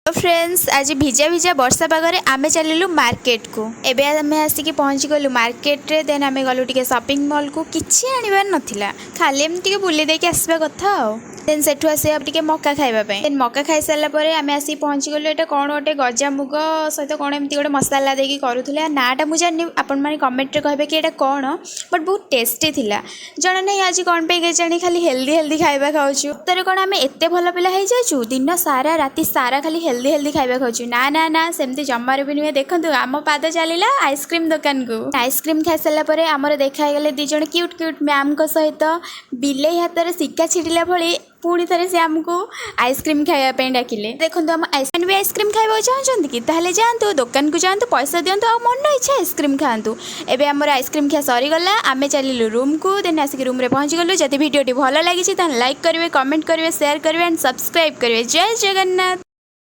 तो फ्रेंड्स आज भिजा भिजा वर्षा पागरे आमे चलिलु मार्केट को एबे आमे आसिक पहुँची गलु मार्केट रे देन आमे गलु टिके शॉपिंग मॉल को किछि आनिबार नथिला खाली एम टिके बुली देके आसबा कथा आ देन सेठु आसे अब टिके मक्का खाइबा पय देन मक्का खाइ साला परे आमे आसी पहुँची गलु एटा कोन ओटे गजा मुग सहित कोन एमती गोटे मसाला देकी करूथले नाटा मु जानि आपन माने कमेंट रे कहबे कि एटा कोन बट बहुत टेस्टी थिला जणा नै आज कोन पे के जानि खाली हेल्दी खाइबा खाउछु तरे कोन आमे एत्ते भलो पिला हे जाइछु दिन सारा राति सारा खाली हेल्दी खाइबा खाउछु ना ना ना सेमती जम्मार भी नुहे देखंतु आम पाद चलिला आइसक्रीम दुकान को आइसक्रीम खाइ साला परे हमर देखा गेले दी जण क्यूट क्यूट मैम को सहित बिले हाथ रे सिक्का छिड़िला भली पुणी थे से आमको आइसक्रीम खाइबा डाकिले देखो आम आइसक्रीम भी आइसक्रीम खाइबा चाहते कि ताहले जातु दुकान को जातु पैसा दिंतु आ मन इच्छा आइसक्रीम खातु एबे हमर आइसक्रीम खिया सरीगला आमे चलिलु रूम को देन आसिक रूम रे पहुँची गलु जदि वीडियो भल लगी लाइक करेंगे कमेंट करेंगे शेयर करेंगे एंड सब्सक्राइब करेंगे जय जगन्नाथ।